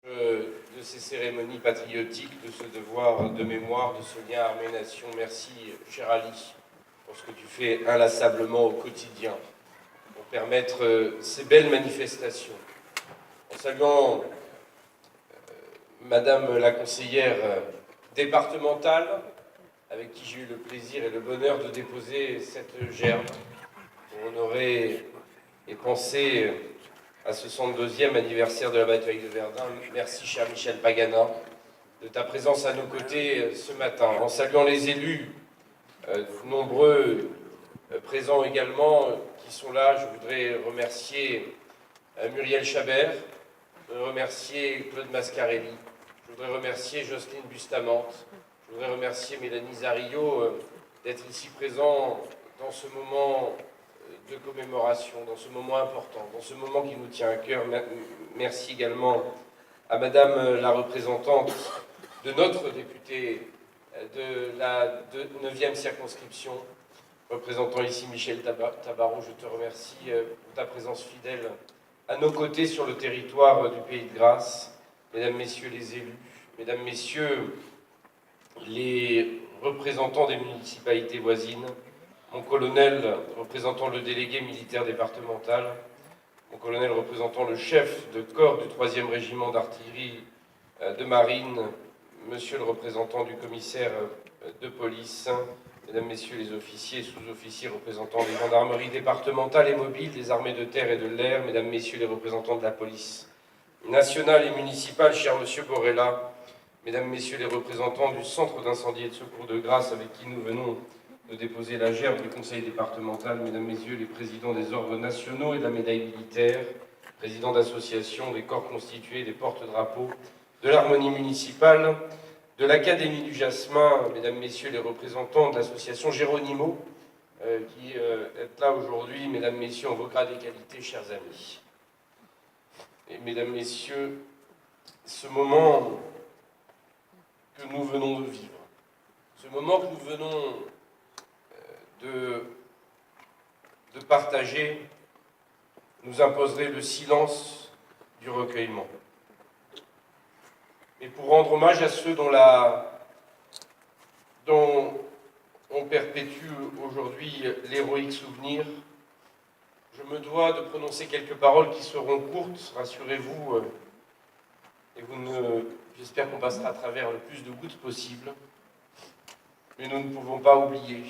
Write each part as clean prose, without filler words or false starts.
De ces cérémonies patriotiques, de ce devoir de mémoire, de ce lien armée-nation. Merci, cher Ali, pour ce que tu fais inlassablement au quotidien pour permettre ces belles manifestations. En saluant Madame la conseillère départementale, avec qui j'ai eu le plaisir et le bonheur de déposer cette gerbe pour honorer et penser à ce 102e anniversaire de la bataille de Verdun. Merci, cher Michel Pagana, de ta présence à nos côtés ce matin. En saluant les élus, nombreux présents également, qui sont là, je voudrais remercier Muriel Chabert, remercier Claude Mascarelli, je voudrais remercier Jocelyne Bustamante, je voudrais remercier Mélanie Zarillo d'être ici présent dans ce moment de commémoration, dans ce moment important, dans ce moment qui nous tient à cœur. Merci également à Madame la représentante de notre députée de la 9e circonscription, représentant ici Michel Tabarot. Je te remercie pour ta présence fidèle à nos côtés sur le territoire du Pays de Grâce. Mesdames, Messieurs les élus, Mesdames, Messieurs les représentants des municipalités voisines, mon colonel représentant le délégué militaire départemental, mon colonel représentant le chef de corps du 3e régiment d'artillerie de marine, monsieur le représentant du commissaire de police, mesdames, messieurs les officiers et sous-officiers représentants des gendarmeries départementales et mobiles, des armées de terre et de l'air, mesdames, messieurs les représentants de la police nationale et municipale, cher monsieur Borrella, mesdames, messieurs les représentants du centre d'incendie et de secours de Grasse avec qui nous venons de déposer la gerbe du conseil départemental, mesdames, messieurs les présidents des ordres nationaux et de la médaille militaire, présidents d'associations, des corps constitués, des porte-drapeaux, de l'harmonie municipale, de l'Académie du Jasmin, mesdames, messieurs les représentants de l'association Géronimo, qui est là aujourd'hui, mesdames, messieurs, en vos grades et qualités, chers amis. Et mesdames, messieurs, ce moment que nous venons de vivre, ce moment que nous venons de partager, nous imposerait le silence du recueillement. Mais pour rendre hommage à ceux dont on perpétue aujourd'hui l'héroïque souvenir, je me dois de prononcer quelques paroles qui seront courtes, rassurez-vous, et j'espère qu'on passera à travers le plus de gouttes possible. Mais nous ne pouvons pas oublier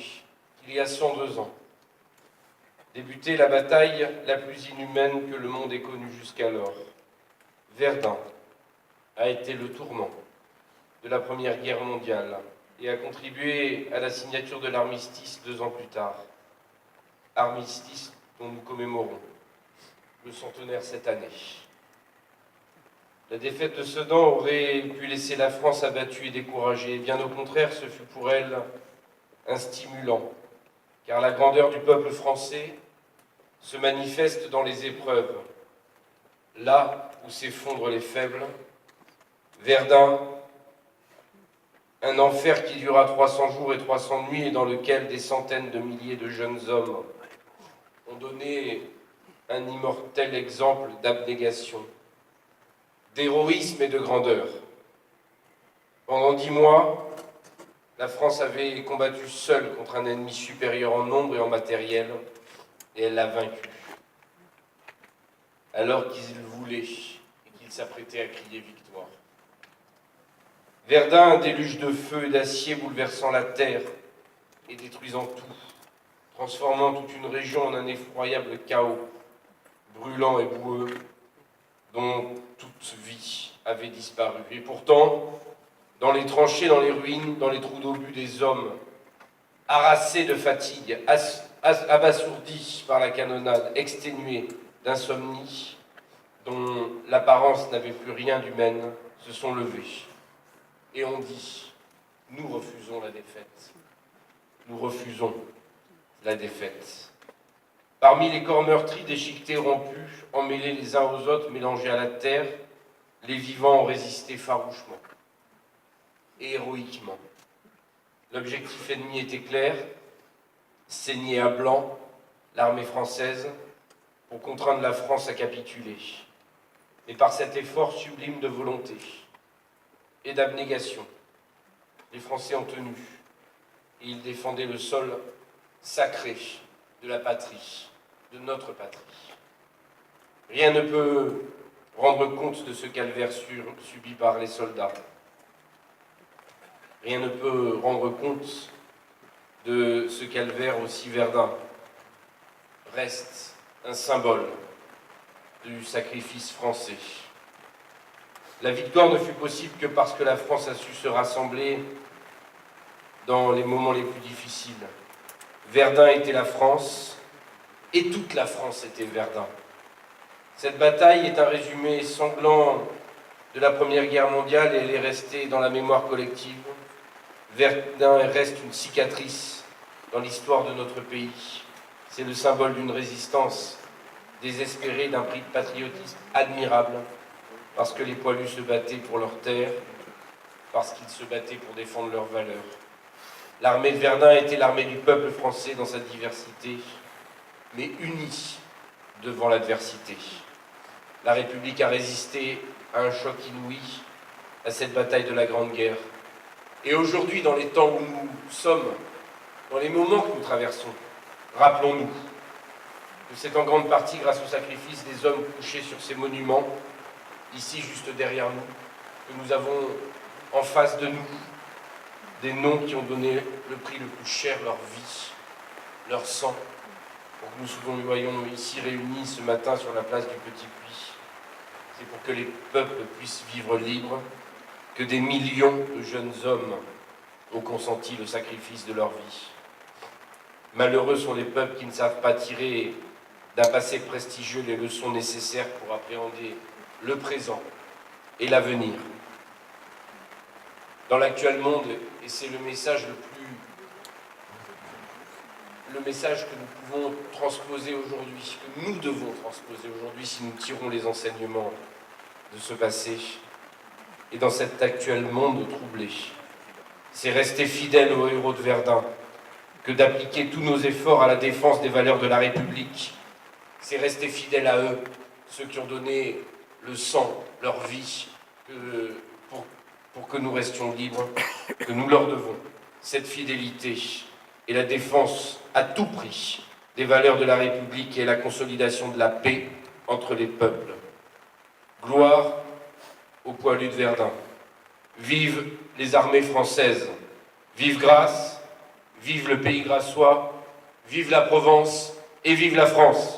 qu'il y a 102 ans, débutait la bataille la plus inhumaine que le monde ait connue jusqu'alors. Verdun a été le tournant de la Première Guerre mondiale et a contribué à la signature de l'armistice 2 ans plus tard. Armistice dont nous commémorons le centenaire cette année. La défaite de Sedan aurait pu laisser la France abattue et découragée. Bien au contraire, ce fut pour elle un stimulant, car la grandeur du peuple français se manifeste dans les épreuves. Là où s'effondrent les faibles, Verdun, un enfer qui dura 300 jours et 300 nuits et dans lequel des centaines de milliers de jeunes hommes ont donné un immortel exemple d'abnégation, d'héroïsme et de grandeur. Pendant 10 mois, la France avait combattu seule contre un ennemi supérieur en nombre et en matériel, et elle l'a vaincu. Alors qu'il voulait et qu'il s'apprêtait à crier victoire. Verdun, un déluge de feu et d'acier bouleversant la terre et détruisant tout, transformant toute une région en un effroyable chaos, brûlant et boueux, dont toute vie avait disparu. Et pourtant, dans les tranchées, dans les ruines, dans les trous d'obus, des hommes, harassés de fatigue, abasourdis par la canonnade, exténués d'insomnie, dont l'apparence n'avait plus rien d'humaine, se sont levés. Et on dit, nous refusons la défaite. Nous refusons la défaite. Parmi les corps meurtris, déchiquetés, rompus, emmêlés les uns aux autres, mélangés à la terre, les vivants ont résisté farouchement et héroïquement. L'objectif ennemi était clair, saigner à blanc l'armée française pour contraindre la France à capituler. mais par cet effort sublime de volonté et d'abnégation, les Français ont tenu et ils défendaient le sol sacré de la patrie, de notre patrie. Rien ne peut rendre compte de ce calvaire subi par les soldats. Rien ne peut rendre compte de ce calvaire aussi. Verdun reste un symbole du sacrifice français. La victoire ne fut possible que parce que la France a su se rassembler dans les moments les plus difficiles. Verdun était la France, et toute la France était Verdun. Cette bataille est un résumé sanglant de la Première Guerre mondiale et elle est restée dans la mémoire collective. Verdun reste une cicatrice dans l'histoire de notre pays. C'est le symbole d'une résistance désespérée, d'un patriotisme admirable, parce que les poilus se battaient pour leur terre, parce qu'ils se battaient pour défendre leurs valeurs. L'armée de Verdun était l'armée du peuple français dans sa diversité, mais unie devant l'adversité. La République a résisté à un choc inouï, à cette bataille de la Grande Guerre. Et aujourd'hui, dans les temps où nous sommes, dans les moments que nous traversons, rappelons-nous que c'est en grande partie grâce au sacrifice des hommes couchés sur ces monuments, ici juste derrière nous, que nous avons en face de nous des noms qui ont donné le prix le plus cher, leur vie, leur sang, pour que nous soyons ici réunis ce matin sur la place du Petit Puy. C'est pour que les peuples puissent vivre libres, que des millions de jeunes hommes ont consenti le sacrifice de leur vie. Malheureux sont les peuples qui ne savent pas tirer d'un passé prestigieux les leçons nécessaires pour appréhender le présent et l'avenir. Dans l'actuel monde, et c'est le message le message que nous pouvons transposer aujourd'hui, que nous devons transposer aujourd'hui si nous tirons les enseignements de ce passé, et dans cet actuel monde troublé, c'est rester fidèle aux héros de Verdun que d'appliquer tous nos efforts à la défense des valeurs de la République. C'est rester fidèle à eux, ceux qui ont donné le sang, leur vie, pour que nous restions libres, que nous leur devons cette fidélité et la défense à tout prix des valeurs de la République et la consolidation de la paix entre les peuples. Gloire aux poilus de Verdun. Vive les armées françaises. Vive Grasse, vive le pays grassois, vive la Provence et vive la France.